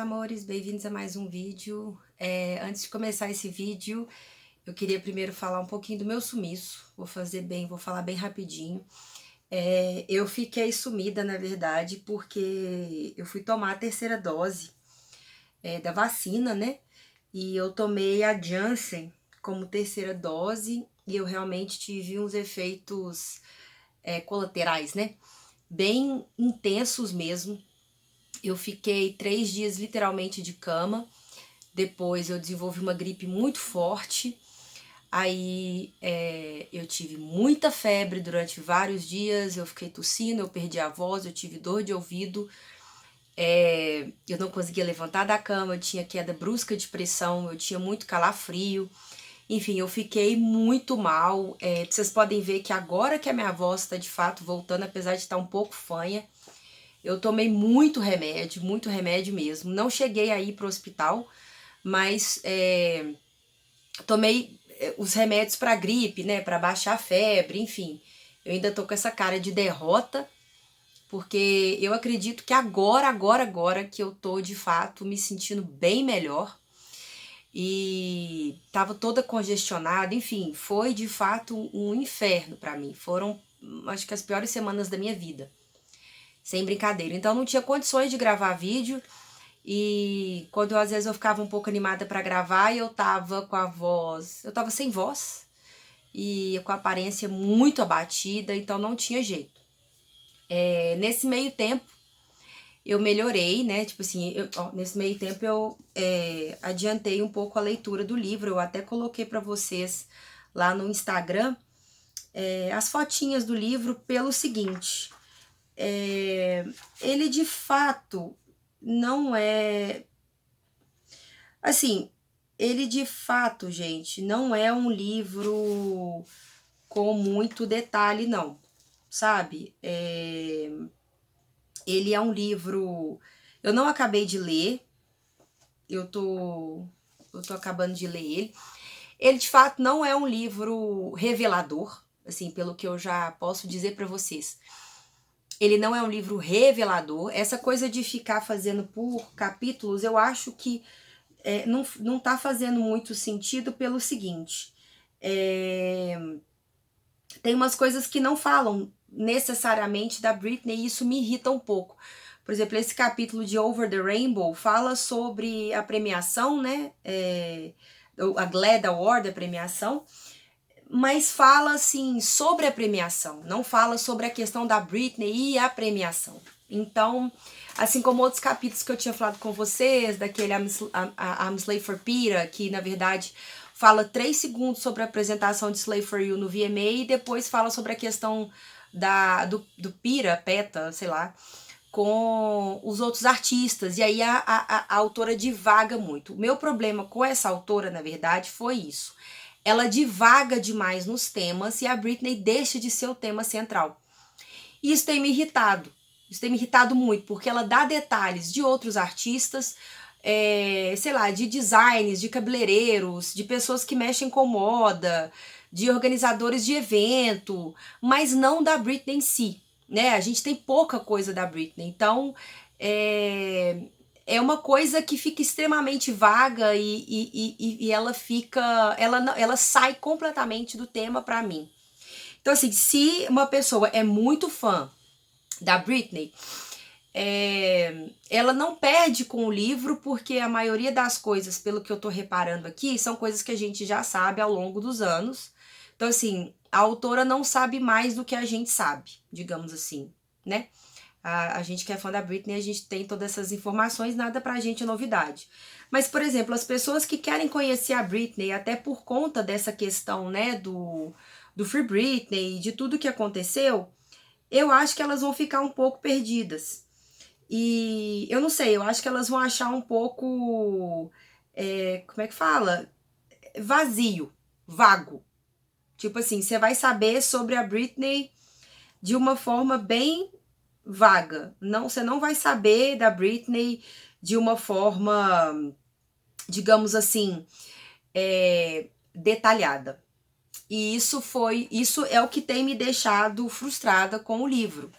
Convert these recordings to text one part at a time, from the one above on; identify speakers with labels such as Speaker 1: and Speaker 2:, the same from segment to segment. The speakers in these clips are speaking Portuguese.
Speaker 1: amores, bem-vindos a mais um vídeo. Antes de começar esse vídeo, eu queria primeiro falar um pouquinho do meu sumiço. Vou falar bem rapidinho. Eu fiquei sumida, na verdade, porque eu fui tomar a terceira dose da vacina, né? E eu tomei a Janssen como terceira dose e eu realmente tive uns efeitos colaterais, né? Bem intensos mesmo. Eu fiquei 3 dias literalmente de cama. Depois eu desenvolvi uma gripe muito forte. Aí eu tive muita febre durante vários dias. Eu fiquei tossindo, eu perdi a voz, eu tive dor de ouvido. Eu não conseguia levantar da cama, eu tinha queda brusca de pressão, eu tinha muito calafrio. Enfim, eu fiquei muito mal. Vocês podem ver que agora que a minha voz está de fato voltando, apesar de estar um pouco fanha. Eu tomei muito remédio mesmo. Não cheguei a ir para o hospital, mas tomei os remédios para gripe, né, para baixar a febre, enfim. Eu ainda tô com essa cara de derrota, porque eu acredito que agora que eu tô de fato me sentindo bem melhor e tava toda congestionada, enfim, foi de fato um inferno para mim. Foram, acho que as piores semanas da minha vida. Sem brincadeira. Então não tinha condições de gravar vídeo. E quando às vezes eu ficava um pouco animada para gravar, eu tava com a voz, eu tava sem voz e com a aparência muito abatida, então não tinha jeito. Nesse meio tempo eu melhorei, né? Tipo assim, nesse meio tempo eu adiantei um pouco a leitura do livro. Eu até coloquei para vocês lá no Instagram as fotinhas do livro pelo seguinte. Ele de fato não é assim, ele de fato, gente, não é um livro com muito detalhe, não, sabe? Ele é um livro. Eu não acabei de ler, eu tô acabando de ler ele. Ele de fato não é um livro revelador, assim, pelo que eu já posso dizer para vocês. Ele não é um livro revelador. Essa coisa de ficar fazendo por capítulos, eu acho que não tá fazendo muito sentido pelo seguinte. Tem umas coisas que não falam necessariamente da Britney e isso me irrita um pouco. Por exemplo, esse capítulo de Over the Rainbow fala sobre a premiação, né? A GLAAD Award, a premiação, mas fala assim sobre a premiação, não fala sobre a questão da Britney e a premiação. Então, assim como outros capítulos que eu tinha falado com vocês, daquele I'm Slave for Pira, que na verdade fala 3 segundos sobre a apresentação de Slave for You no VMA e depois fala sobre a questão do Pira, PETA, sei lá, com os outros artistas. E aí a autora divaga muito. O meu problema com essa autora, na verdade, foi isso. Ela divaga demais nos temas e a Britney deixa de ser o tema central. E isso tem me irritado. Isso tem me irritado muito, porque ela dá detalhes de outros artistas, sei lá, de designs, de cabeleireiros, de pessoas que mexem com moda, de organizadores de evento, mas não da Britney em si, né? A gente tem pouca coisa da Britney, então é uma coisa que fica extremamente vaga e ela sai completamente do tema pra mim. Então assim, se uma pessoa é muito fã da Britney, ela não perde com o livro, porque a maioria das coisas, pelo que eu tô reparando aqui, são coisas que a gente já sabe ao longo dos anos. Então assim, a autora não sabe mais do que a gente sabe, digamos assim, né? A gente que é fã da Britney, a gente tem todas essas informações, nada pra gente é novidade. Mas, por exemplo, as pessoas que querem conhecer a Britney, até por conta dessa questão, né, do Free Britney, de tudo que aconteceu, eu acho que elas vão ficar um pouco perdidas. E eu não sei, eu acho que elas vão achar um pouco, como é que fala? Vazio, vago. Tipo assim, você vai saber sobre a Britney de uma forma bem vaga. Não, você não vai saber da Britney de uma forma, digamos assim, detalhada. E isso é o que tem me deixado frustrada com o livro.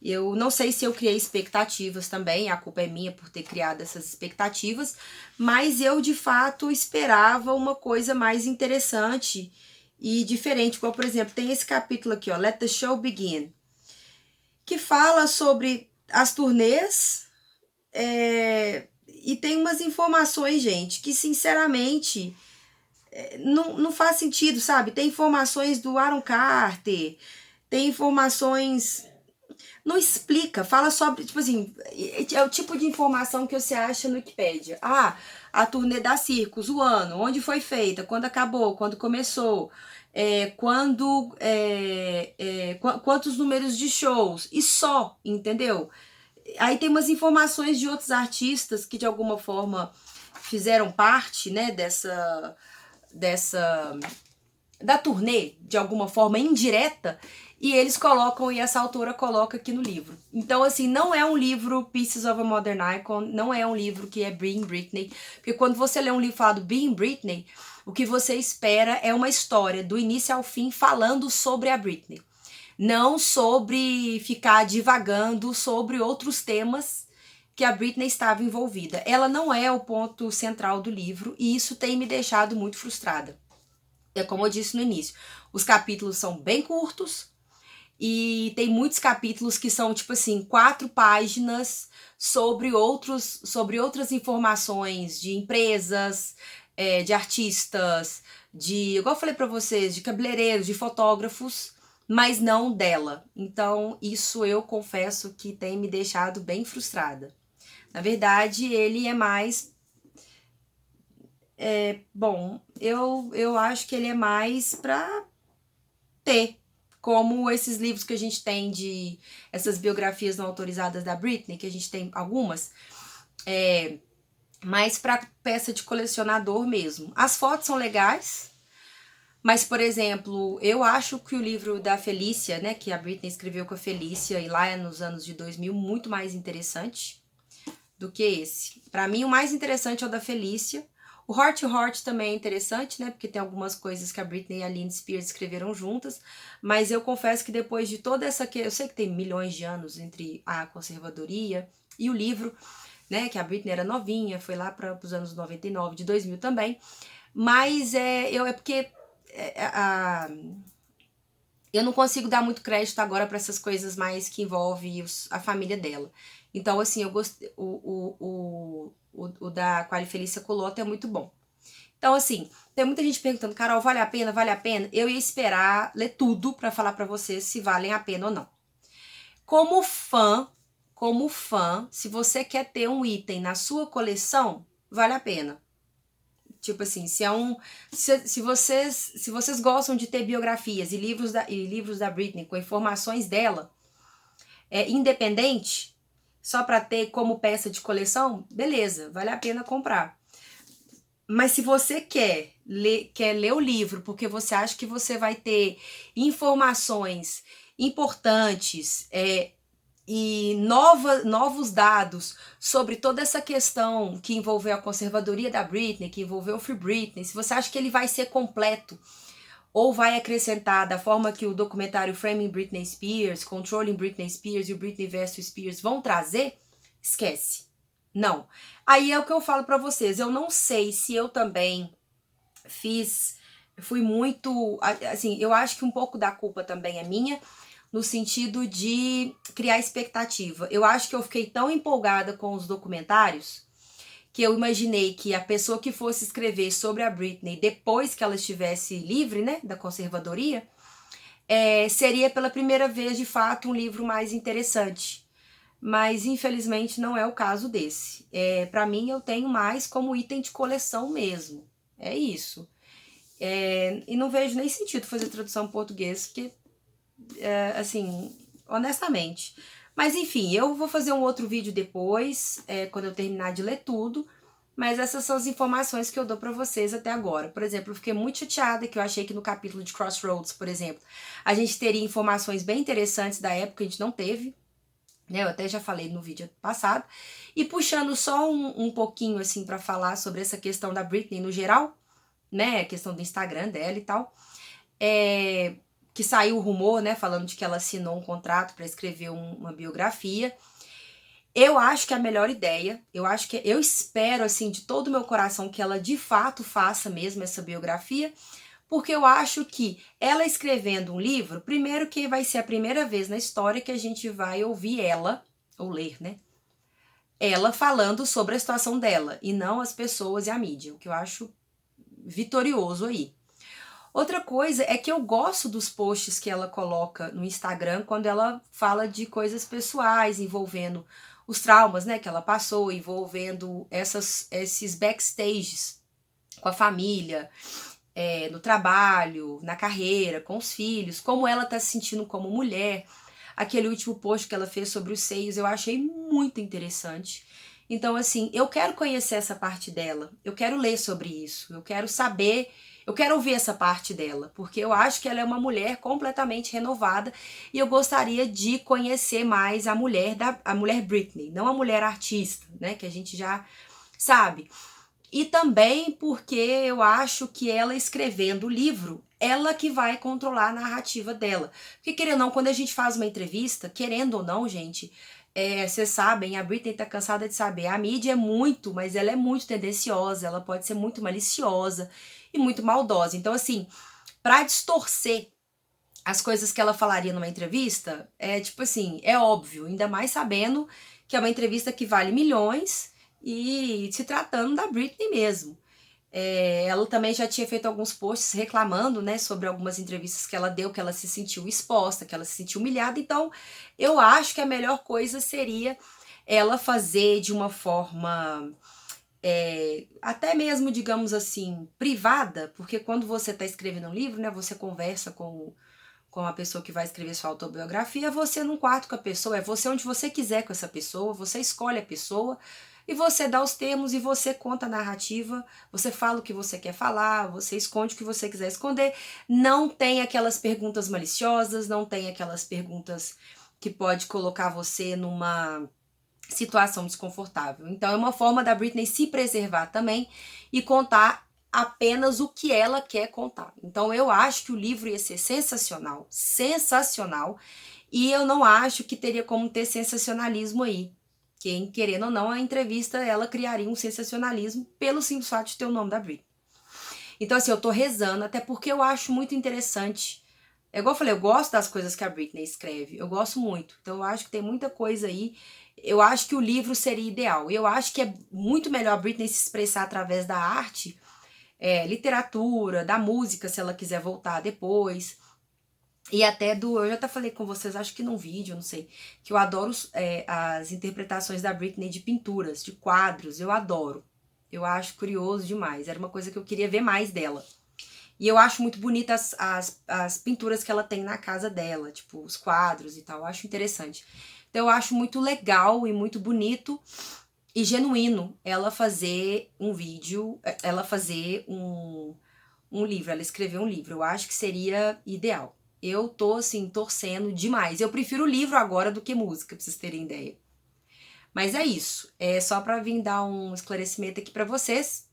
Speaker 1: Eu não sei se eu criei expectativas também, a culpa é minha por ter criado essas expectativas, mas eu de fato esperava uma coisa mais interessante e diferente. Como, por exemplo, tem esse capítulo aqui, ó, Let the Show Begin, que fala sobre as turnês, e tem umas informações, gente, que sinceramente não faz sentido, sabe? Tem informações do Aaron Carter, tem informações. Não explica, fala sobre, tipo assim, é o tipo de informação que você acha no Wikipedia. Ah, a turnê da Circus, o ano, onde foi feita, quando acabou, quando começou, quantos números de shows, e só, entendeu? Aí tem umas informações de outros artistas que de alguma forma fizeram parte, né, dessa da turnê, de alguma forma indireta, e eles colocam, e essa autora coloca aqui no livro. Então, assim, não é um livro Pieces of a Modern Icon, não é um livro que é Being Britney, porque quando você lê um livro falado Being Britney, o que você espera é uma história do início ao fim falando sobre a Britney. Não sobre ficar divagando sobre outros temas que a Britney estava envolvida. Ela não é o ponto central do livro, e isso tem me deixado muito frustrada. É como eu disse no início, os capítulos são bem curtos e tem muitos capítulos que são tipo assim, 4 páginas sobre outras informações de empresas, de artistas, igual eu falei pra vocês, de cabeleireiros, de fotógrafos, mas não dela. Então isso eu confesso que tem me deixado bem frustrada. Na verdade, ele é mais bom, eu acho que ele é mais pra ter, como esses livros que a gente tem de essas biografias não autorizadas da Britney, que a gente tem algumas, mais pra peça de colecionador mesmo. As fotos são legais, mas, por exemplo, eu acho que o livro da Felícia, né, que a Britney escreveu com a Felícia, e lá nos anos de 2000, muito mais interessante do que esse. Pra mim, o mais interessante é o da Felícia. O Heart to Heart também é interessante, né? Porque tem algumas coisas que a Britney e a Lindsay Spears escreveram juntas. Mas eu confesso que depois de toda essa... Eu sei que tem milhões de anos entre a conservadoria e o livro, né? Que a Britney era novinha, foi lá para os anos 99, de 2000 também. Mas porque eu não consigo dar muito crédito agora para essas coisas mais que envolvem a família dela. Então, assim, eu gostei. O da Quali Felícia Colota é muito bom. Então, assim, tem muita gente perguntando, Carol, vale a pena? Vale a pena? Eu ia esperar ler tudo para falar para vocês se valem a pena ou não. Como fã, se você quer ter um item na sua coleção, vale a pena. Tipo assim, se vocês gostam de ter biografias e livros da Britney com informações dela, independente, só para ter como peça de coleção, beleza, vale a pena comprar. Mas se você quer ler o livro porque você acha que você vai ter informações importantes, e novos dados sobre toda essa questão que envolveu a conservadoria da Britney, que envolveu o Free Britney, se você acha que ele vai ser completo ou vai acrescentar da forma que o documentário Framing Britney Spears, Controlling Britney Spears e o Britney vs Spears vão trazer, esquece. Não. Aí é o que eu falo pra vocês, eu não sei se eu também fui muito, assim, eu acho que um pouco da culpa também é minha, no sentido de criar expectativa. Eu acho que eu fiquei tão empolgada com os documentários que eu imaginei que a pessoa que fosse escrever sobre a Britney depois que ela estivesse livre, né, da conservadoria, seria pela primeira vez, de fato, um livro mais interessante. Mas, infelizmente, não é o caso desse. Para mim, eu tenho mais como item de coleção mesmo. É isso. E não vejo nem sentido fazer tradução em português, porque assim, honestamente. Mas enfim, eu vou fazer um outro vídeo depois, quando eu terminar de ler tudo. Mas essas são as informações que eu dou pra vocês até agora. Por exemplo, eu fiquei muito chateada que eu achei que no capítulo de Crossroads, por exemplo, a gente teria informações bem interessantes da época, a gente não teve. Né? Eu até já falei no vídeo passado. E puxando só um pouquinho, assim, pra falar sobre essa questão da Britney no geral, né? A questão do Instagram dela e tal. que saiu o rumor, né, falando de que ela assinou um contrato para escrever uma biografia. Eu acho que é a melhor ideia. Eu espero assim de todo o meu coração que ela de fato faça mesmo essa biografia, porque eu acho que ela escrevendo um livro, primeiro que vai ser a primeira vez na história que a gente vai ouvir ela, ou ler, né? Ela falando sobre a situação dela e não as pessoas e a mídia, o que eu acho vitorioso aí. Outra coisa é que eu gosto dos posts que ela coloca no Instagram quando ela fala de coisas pessoais envolvendo os traumas, né, que ela passou, envolvendo esses backstages com a família, no trabalho, na carreira, com os filhos, como ela tá se sentindo como mulher. Aquele último post que ela fez sobre os seios eu achei muito interessante. Então, assim, eu quero conhecer essa parte dela, eu quero ler sobre isso, eu quero saber, eu quero ouvir essa parte dela, porque eu acho que ela é uma mulher completamente renovada e eu gostaria de conhecer mais a mulher Britney, não a mulher artista, né, que a gente já sabe. E também porque eu acho que ela escrevendo o livro, ela que vai controlar a narrativa dela. Porque querendo ou não, quando a gente faz uma entrevista, querendo ou não, gente, vocês sabem, a Britney tá cansada de saber, a mídia é muito, mas ela é muito tendenciosa, ela pode ser muito maliciosa e muito maldosa. Então, assim, pra distorcer as coisas que ela falaria numa entrevista, tipo assim, é óbvio, ainda mais sabendo que é uma entrevista que vale milhões e se tratando da Britney mesmo. Ela também já tinha feito alguns posts reclamando, né, sobre algumas entrevistas que ela deu, que ela se sentiu exposta, que ela se sentiu humilhada. Então, eu acho que a melhor coisa seria ela fazer de uma forma até mesmo, digamos assim, privada, porque quando você está escrevendo um livro, né, você conversa com a pessoa que vai escrever sua autobiografia, você num quarto com a pessoa, é você onde você quiser com essa pessoa, você escolhe a pessoa e você dá os termos e você conta a narrativa, você fala o que você quer falar, você esconde o que você quiser esconder, não tem aquelas perguntas maliciosas, não tem aquelas perguntas que pode colocar você numa situação desconfortável. Então é uma forma da Britney se preservar também e contar apenas o que ela quer contar. Então eu acho que o livro ia ser sensacional, sensacional, e eu não acho que teria como ter sensacionalismo aí. Quem, querendo ou não, a entrevista ela criaria um sensacionalismo pelo simples fato de ter o nome da Britney. Então assim, eu tô rezando, até porque eu acho muito interessante. É igual eu falei, eu gosto das coisas que a Britney escreve, eu gosto muito. Então eu acho que tem muita coisa aí. Eu acho que o livro seria ideal. Eu acho que é muito melhor a Britney se expressar através da arte, literatura, da música, se ela quiser voltar depois. E até eu já até falei com vocês, acho que num vídeo, não sei, que eu adoro as interpretações da Britney de pinturas, de quadros, eu adoro. Eu acho curioso demais, era uma coisa que eu queria ver mais dela. E eu acho muito bonita as pinturas que ela tem na casa dela, tipo, os quadros e tal, eu acho interessante. Então eu acho muito legal e muito bonito e genuíno ela fazer um vídeo, ela fazer um livro, ela escrever um livro. Eu acho que seria ideal. Eu tô, assim, torcendo demais. Eu prefiro o livro agora do que música, pra vocês terem ideia. Mas é isso. É só pra vir dar um esclarecimento aqui pra vocês.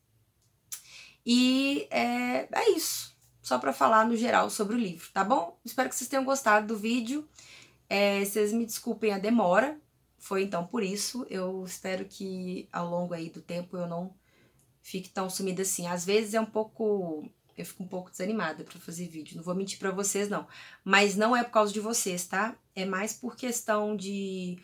Speaker 1: E é isso. Só pra falar no geral sobre o livro, tá bom? Espero que vocês tenham gostado do vídeo. Vocês me desculpem a demora. Foi então por isso. Eu espero que ao longo aí do tempo eu não fique tão sumida assim. Às vezes eu fico um pouco desanimada pra fazer vídeo. Não vou mentir pra vocês, não. Mas não é por causa de vocês, tá? É mais por questão de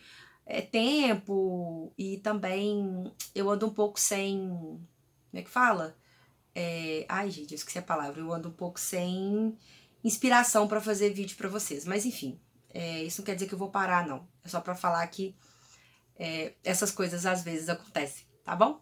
Speaker 1: tempo e também eu ando um pouco sem... Como é que fala? Ai, gente, eu esqueci a palavra. Eu ando um pouco sem inspiração pra fazer vídeo pra vocês. Mas enfim, isso não quer dizer que eu vou parar, não. É só pra falar que essas coisas às vezes acontecem, tá bom?